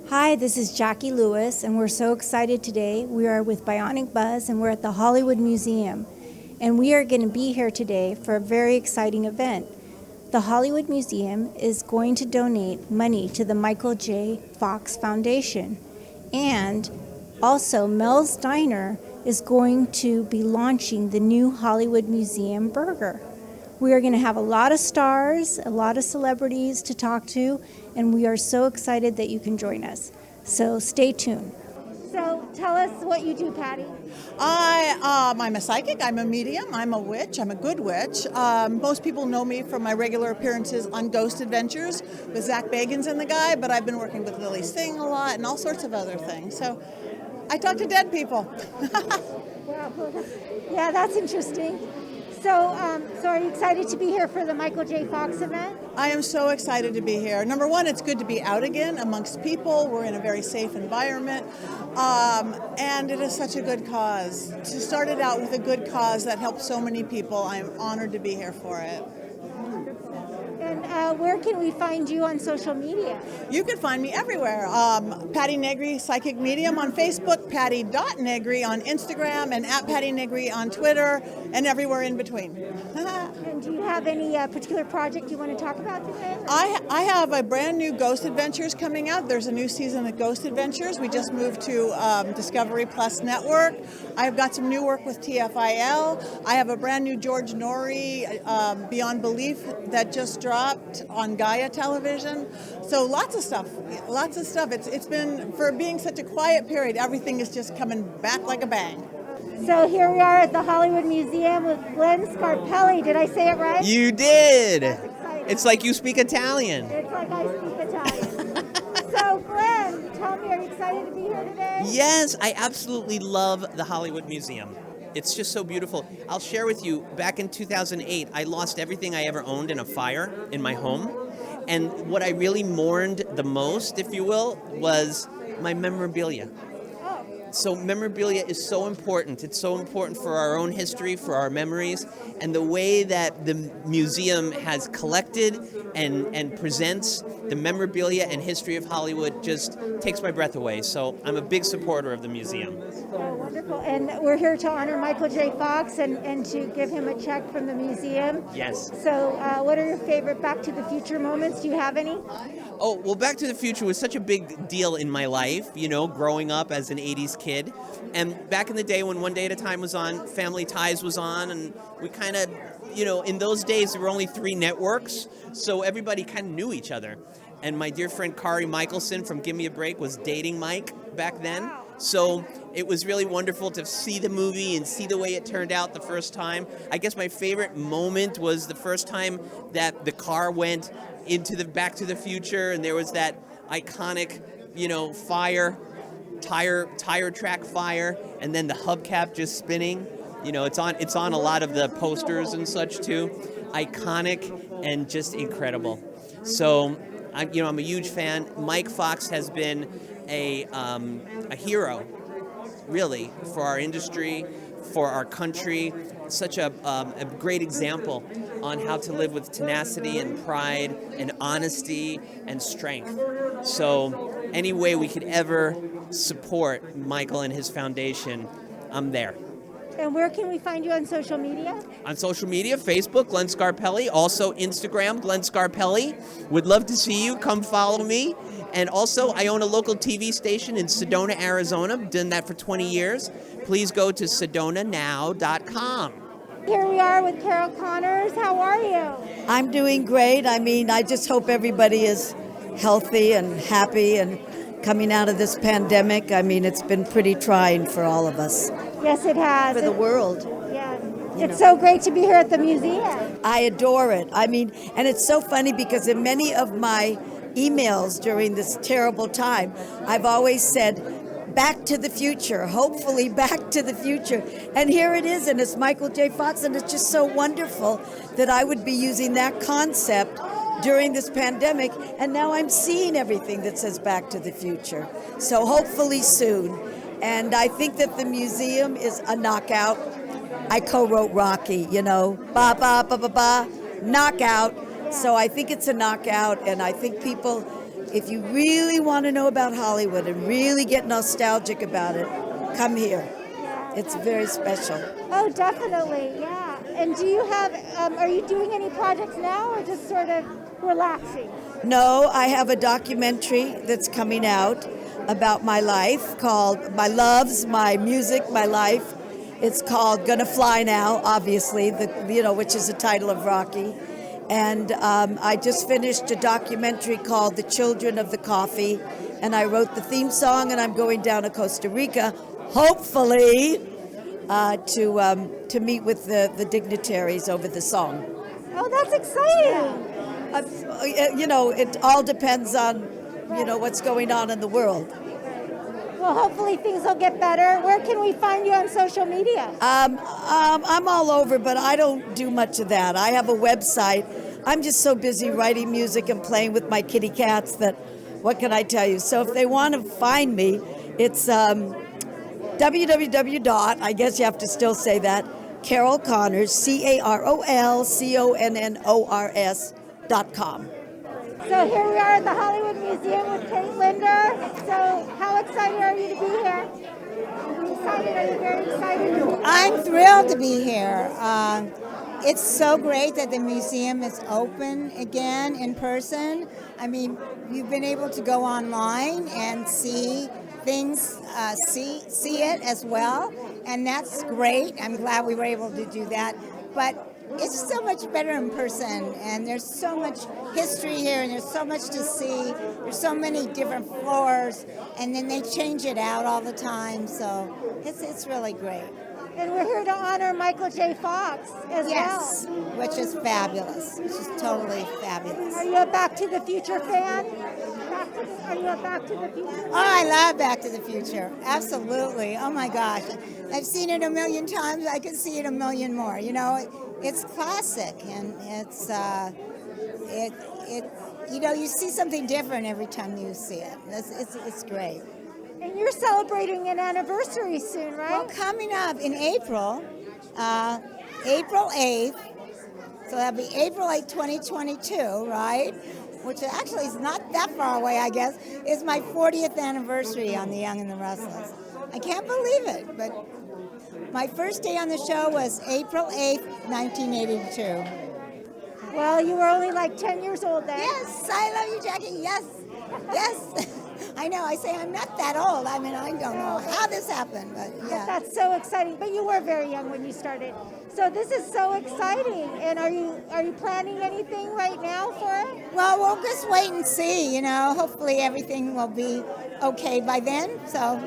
Hi, this is Jackie Lewis, and we're so excited today. We are with Bionic Buzz, and we're at the Hollywood Museum. And we are going to be here today for a very exciting event. The Hollywood Museum is going to donate money to the Michael J. Fox Foundation. And also, Mel's Diner is going to be launching the new Hollywood Museum burger. We are going to have a lot of stars, a lot of celebrities to talk to, and we are so excited that you can join us. So stay tuned. So tell us what you do, Patti. I'm a psychic, I'm a medium, I'm a witch, I'm a good witch. Most people know me from my regular appearances on Ghost Adventures with Zach Bagans and the guy, but I've been working with Lily Singh a lot and all sorts of other things. So I talk to dead people. Wow. Yeah, that's interesting. So are you excited to be here for the Michael J. Fox event? I am so excited to be here. Number one, it's good to be out again amongst people. We're in a very safe environment. And it is such a good cause. To start it out with a good cause that helps so many people, I am honored to be here for it. And where can we find you on social media? You can find me everywhere. Patti Negri, Psychic Medium on Facebook, Patti.Negri on Instagram, and @Patti Negri on Twitter, and everywhere in between. And do you have any particular project you want to talk about today? I have a brand new Ghost Adventures coming out. There's a new season of Ghost Adventures. We just moved to Discovery Plus Network. I've got some new work with TFIL. I have a brand new George Norrie Beyond Belief that just dropped on Gaia Television. So lots of stuff. It's been, for being such a quiet period, everything is just coming back like a bang. So here we are at the Hollywood Museum with Glenn Scarpelli. Did I say it right? You did. That's exciting. It's like you speak Italian. It's like I speak Italian. So Glenn, tell me, are you excited to be here today? Yes, I absolutely love the Hollywood Museum. It's just so beautiful. I'll share with you, back in 2008, I lost everything I ever owned in a fire in my home. And what I really mourned the most, if you will, was my memorabilia. So memorabilia is so important. It's so important for our own history, for our memories, and the way that the museum has collected and presents the memorabilia and history of Hollywood just takes my breath away. So I'm a big supporter of the museum. Oh, wonderful. And we're here to honor Michael J. Fox and to give him a check from the museum. Yes. So what are your favorite Back to the Future moments? Do you have any? Oh, well, Back to the Future was such a big deal in my life, you know, growing up as an 80s kid. And back in the day when One Day at a Time was on, Family Ties was on, and we kind of, you know, in those days there were only 3 networks, so everybody kind of knew each other. And my dear friend Kari Michelson from Give Me a Break was dating Mike back then. So it was really wonderful to see the movie and see the way it turned out the first time. I guess my favorite moment was the first time that the car went into the Back to the Future, and there was that iconic, you know, tire track fire, and then the hubcap just spinning. You know, it's on a lot of the posters and such too. Iconic and just incredible. So, I'm a huge fan. Mike Fox has been a hero, really, for our industry, for our country. Such a great example on how to live with tenacity and pride and honesty and strength. So any way we could ever support Michael and his foundation, I'm there. And where can we find you on social media? On social media, Facebook, Glenn Scarpelli. Also Instagram, Glenn Scarpelli. Would love to see you. Come follow me. And also, I own a local TV station in Sedona, Arizona. Done that for 20 years. Please go to sedonanow.com. Here we are with Carol Connors. How are you? I'm doing great. I mean, I just hope everybody is healthy and happy and coming out of this pandemic. I mean, it's been pretty trying for all of us. Yes, it has. For the world. Yes. It's so great to be here at the museum. I adore it. I mean, and it's so funny because in many of my emails during this terrible time, I've always said, Back to the Future, hopefully Back to the Future. And here it is, and it's Michael J. Fox, and it's just so wonderful that I would be using that concept during this pandemic, and now I'm seeing everything that says Back to the Future. So hopefully soon. And I think that the museum is a knockout. I co-wrote Rocky, you know, ba ba ba ba ba, knockout. So I think it's a knockout, and I think people, if you really want to know about Hollywood and really get nostalgic about it, come here. It's very special. Oh, definitely, yeah. And do you have, are you doing any projects now or just sort of relaxing? No, I have a documentary that's coming out about my life called My Loves, My Music, My Life. It's called Gonna Fly Now, obviously, which is the title of Rocky. And I just finished a documentary called The Children of the Coffee, and I wrote the theme song, and I'm going down to Costa Rica, hopefully, to meet with the dignitaries over the song. Oh, that's exciting. It all depends on, what's going on in the world. Well, hopefully things will get better. Where can we find you on social media? I'm all over, but I don't do much of that. I have a website. I'm just so busy writing music and playing with my kitty cats that, what can I tell you? So if they want to find me, it's www. I guess you have to still say that, Carol Connors, CarolConnors.com. So here we are at the Hollywood Museum with Kate Linder. So how excited are you to be here? Excited? Are you very excited? I'm thrilled to be here. It's so great that the museum is open again in person. I mean, you've been able to go online and see things, see it as well, and that's great. I'm glad we were able to do that. But it's so much better in person, and there's so much history here, and there's so much to see. There's so many different floors, and then they change it out all the time, so it's really great. And we're here to honor Michael J. Fox as Yes, well. which is fabulous, which is totally fabulous. Are you a Back to the Future fan? Are you a Back to the Future? Oh, I love Back to the Future. Absolutely. Oh my gosh. I've seen it a million times. I could see it a million more. It's classic, and it's you see something different every time you see it. It's great. And you're celebrating an anniversary soon, right? Well, coming up in April, April 8th, so that'll be April 8th, 2022, right? Which actually is not that far away, I guess, is my 40th anniversary on The Young and the Restless. I can't believe it, but my first day on the show was April 8th, 1982. Well, you were only like 10 years old then. Yes, I love you, Jackie. Yes, yes. I know, I say I'm not that old. I mean, I don't know how this happened, but yeah. That's so exciting. But you were very young when you started. So this is so exciting. And are you planning anything right now for it? Well, we'll just wait and see, Hopefully everything will be okay by then. So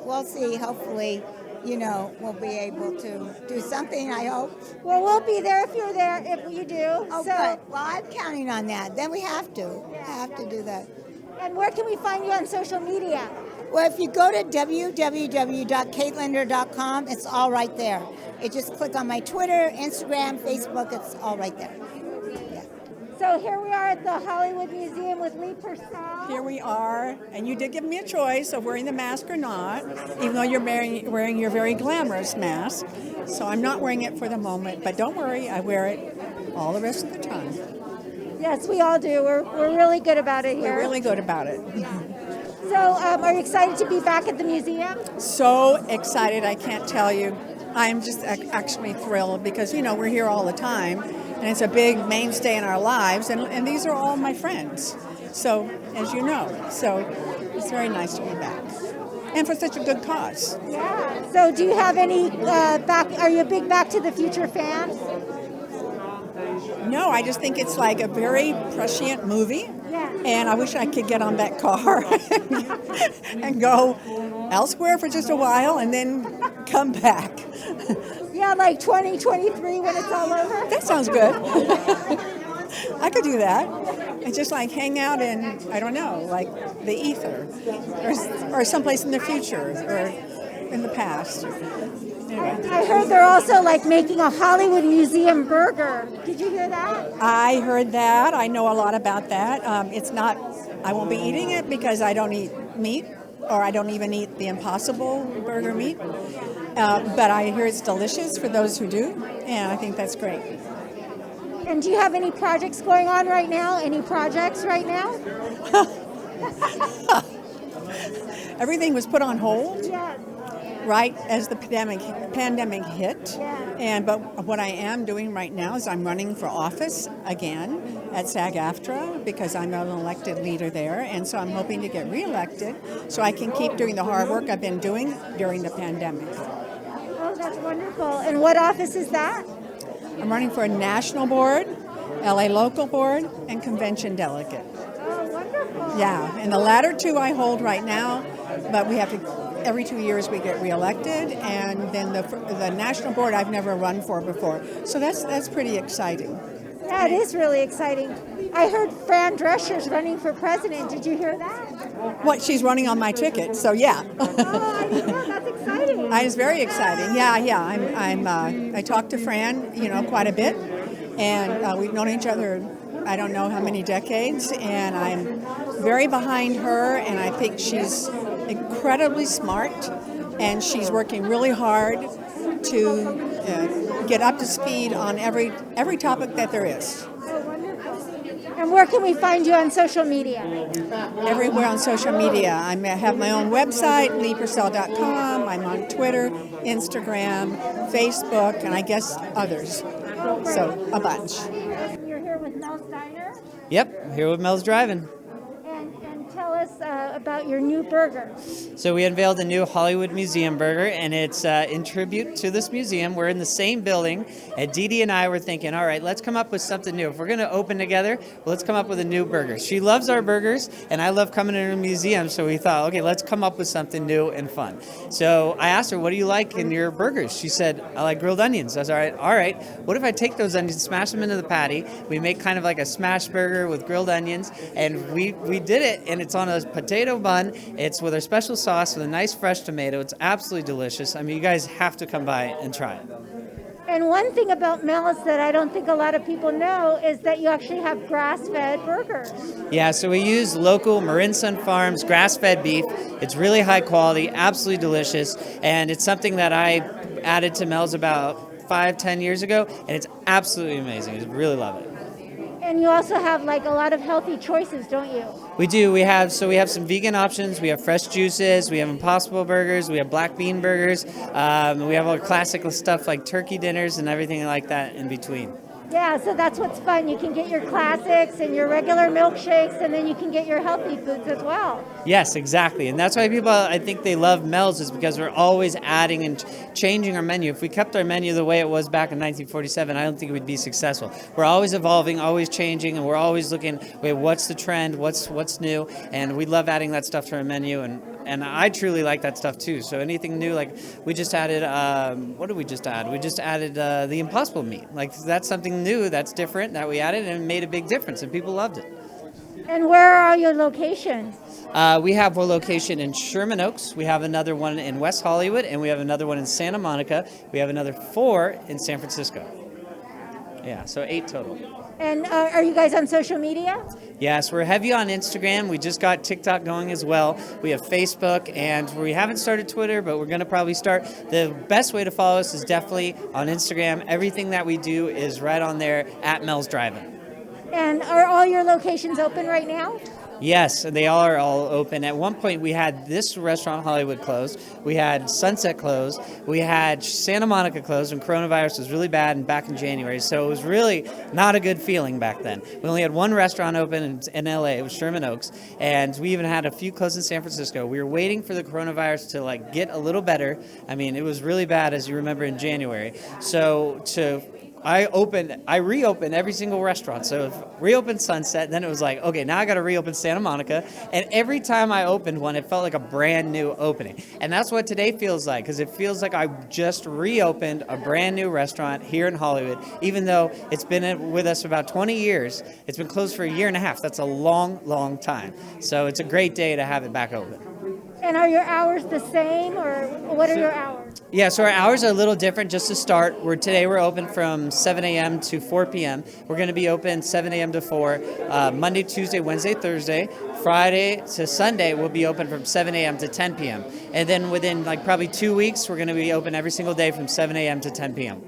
we'll see. Hopefully, we'll be able to do something, I hope. Well, we'll be there if you're there, if you do. Oh, good. Well, I'm counting on that. Then we have to. Have to do that. And where can we find you on social media? Well, if you go to www.katelinder.com, it's all right there. You just click on my Twitter, Instagram, Facebook, it's all right there. Yeah. So here we are at the Hollywood Museum with Lee Purcell. Here we are, and you did give me a choice of wearing the mask or not, even though you're wearing your very glamorous mask. So I'm not wearing it for the moment, but don't worry, I wear it all the rest of the time. Yes, we all do. We're really good about it here. We're really good about it. So are you excited to be back at the museum? So excited, I can't tell you. I'm just actually thrilled because, we're here all the time, and it's a big mainstay in our lives, and these are all my friends. So, as you know, it's very nice to be back. And for such a good cause. Yeah. So do you have any are you a big Back to the Future fan? No, I just think it's like a very prescient movie. Yeah. And I wish I could get on that car and go elsewhere for just a while and then come back. Yeah, like 2023 when it's all over. That sounds good. I could do that. And just like hang out in, I don't know, like the ether or someplace in the future or in the past. Anyway. I heard they're also like making a Hollywood Museum burger. Did you hear that? I heard that. I know a lot about that. It's not, I won't be eating it because I don't eat meat, or I don't even eat the Impossible burger meat. But I hear it's delicious for those who do, and I think that's great. And do you have any projects going on right now? Any projects right now? Everything was put on hold Yes. right as the pandemic hit. Yeah. But what I am doing right now is I'm running for office again at SAG-AFTRA because I'm an elected leader there, and so I'm hoping to get reelected so I can keep doing the hard work I've been doing during the pandemic. Oh, that's wonderful. And what office is that? I'm running for a national board, LA local board, and convention delegate. Oh, wonderful. Yeah, and the latter two I hold right now, but we have to. Every 2 years we get reelected, and then the national board I've never run for before, so that's pretty exciting. That is really exciting. I heard Fran Drescher's running for president. Did you hear that? What, she's running on my ticket, so yeah. Oh, I didn't know. That's exciting. It's very exciting. Yeah. I talked to Fran, quite a bit, and we've known each other. I don't know how many decades, and I'm very behind her, and I think she's incredibly smart, and she's working really hard to get up to speed on every topic that there is. And where can we find you on social media? Everywhere on social media. I have my own website, leepurcell.com. I'm on Twitter, Instagram, Facebook, and I guess others. So, a bunch. You're here with Mels Diner. Yep, here with Mels Drive-In. And tell us about your new burger. So we unveiled a new Hollywood Museum burger, and it's in tribute to this museum. We're in the same building, and Dee Dee and I were thinking, all right, let's come up with something new. If we're going to open together, well, let's come up with a new burger. She loves our burgers, and I love coming to her museum, so we thought, okay, let's come up with something new and fun. So I asked her, what do you like in your burgers? She said, I like grilled onions. I was all right, what if I take those onions, smash them into the patty, we make kind of like a smash burger with grilled onions, and we did it, and it's on a potato bun. It's with our special sauce with a nice fresh tomato. It's absolutely delicious. I mean, you guys have to come by and try it. And one thing about Mel's that I don't think a lot of people know is that you actually have grass-fed burgers. Yeah, so we use local Marin Sun Farms grass-fed beef. It's really high quality, absolutely delicious, and it's something that I added to Mel's about 5-10 years ago, and it's absolutely amazing. I really love it. And you also have like a lot of healthy choices, don't you? We do. We have some vegan options. We have fresh juices. We have Impossible burgers. We have black bean burgers. We have all classic stuff like turkey dinners and everything like that in between. Yeah, so that's what's fun. You can get your classics and your regular milkshakes, and then you can get your healthy foods as well. Yes, exactly. And that's why people, I think they love Mel's, is because we're always adding and changing our menu. If we kept our menu the way it was back in 1947, I don't think we'd be successful. We're always evolving, always changing, and we're always looking, wait, what's the trend, what's new? And we love adding that stuff to our menu, and I truly like that stuff too. So anything new, like we just added, what did we just add? We just added the Impossible meat. Like that's something new, that's different, that we added, and it made a big difference, and people loved it. And where are your locations? We have one location in Sherman Oaks, we have another one in West Hollywood, and we have another one in Santa Monica. We have another 4 in San Francisco. Yeah, so 8 total. And are you guys on social media? Yes, we're heavy on Instagram. We just got TikTok going as well. We have Facebook, and we haven't started Twitter, but we're going to probably start. The best way to follow us is definitely on Instagram. Everything that we do is right on there at Mels Drive-In. And are all your locations open right now? Yes, they are all open. At one point, we had this restaurant, Hollywood, closed. We had Sunset closed. We had Santa Monica closed when coronavirus was really bad and back in January. So it was really not a good feeling back then. We only had one restaurant open in LA. It was Sherman Oaks. And we even had a few closed in San Francisco. We were waiting for the coronavirus to get a little better. I mean, it was really bad, as you remember, in January. So I reopened every single restaurant. So reopened Sunset, then it was like, okay, now I got to reopen Santa Monica. And every time I opened one, it felt like a brand new opening. And that's what today feels like, because it feels like I just reopened a brand new restaurant here in Hollywood, even though it's been with us for about 20 years. It's been closed for a year and a half. That's a long, long time. So it's a great day to have it back open. And are your hours the same, or what are your hours? Yeah, so our hours are a little different. Just to start, today we're open from 7 a.m. to 4 p.m. We're going to be open 7 a.m. to 4, Monday, Tuesday, Wednesday, Thursday. Friday to Sunday we'll be open from 7 a.m. to 10 p.m. And then within probably 2 weeks, we're going to be open every single day from 7 a.m. to 10 p.m.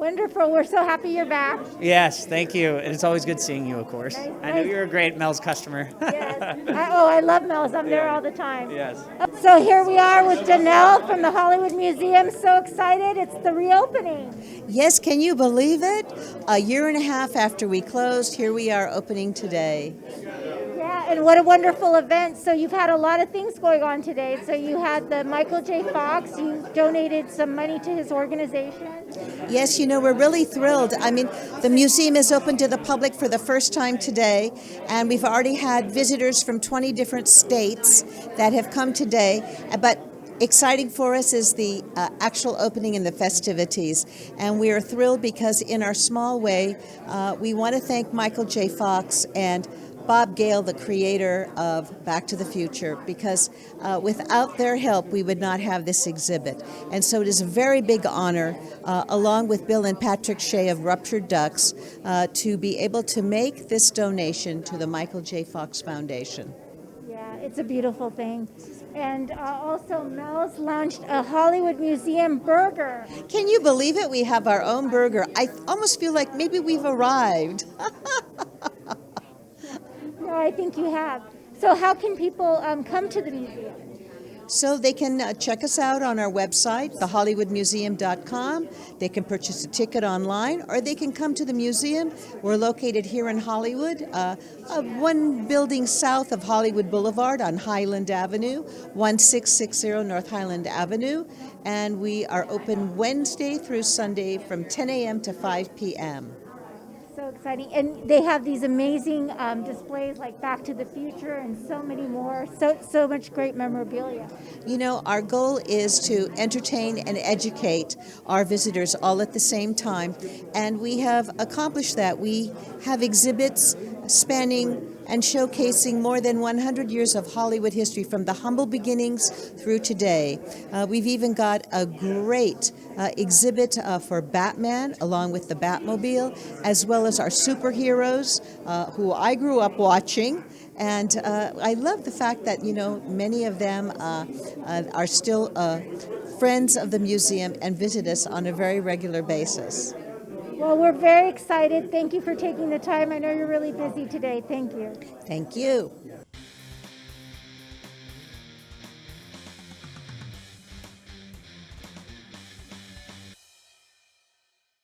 Wonderful. We're so happy you're back. Yes, thank you. And it's always good seeing you, of course. Nice, I know nice. you're a great Mel's customer. Yes. I love Mels. I'm there all the time. Yes. So here we are with Donelle from the Hollywood Museum. So excited. It's the reopening. Yes, can you believe it? A year and a half after we closed, here we are opening today. Yeah, and what a wonderful event. So you've had a lot of things going on today. So you had the Michael J. Fox. You donated some money to his organization. Yes, you know, we're really thrilled. I mean, the museum is open to the public for the first time today, and we've already had visitors from 20 different states that have come today. But exciting for us is the actual opening and the festivities. And we are thrilled because in our small way, we want to thank Michael J. Fox and Bob Gale, the creator of Back to the Future, because without their help, we would not have this exhibit. And so it is a very big honor, along with Bill and Patrick Shea of Ruptured Ducks, to be able to make this donation to the Michael J. Fox Foundation. Yeah, it's a beautiful thing. And also, Mel's launched a Hollywood Museum burger. Can you believe it? We have our own burger. I almost feel like maybe we've arrived. No, I think you have. So how can people come to the museum? So they can check us out on our website, thehollywoodmuseum.com. They can purchase a ticket online, or they can come to the museum. We're located here in Hollywood, one building south of Hollywood Boulevard on Highland Avenue, 1660 North Highland Avenue. And we are open Wednesday through Sunday from 10 a.m. to 5 p.m. So exciting. And they have these amazing displays like Back to the Future and so many more. So much great memorabilia. You know, our goal is to entertain and educate our visitors all at the same time. And we have accomplished that. We have exhibits spanning and showcasing more than 100 years of Hollywood history from the humble beginnings through today. We've even got a great exhibit for Batman along with the Batmobile, as well as our superheroes who I grew up watching. And I love the fact that, you know, many of them are still friends of the museum and visit us on a very regular basis. Well, we're very excited. Thank you for taking the time. I know you're really busy today. Thank you. Thank you.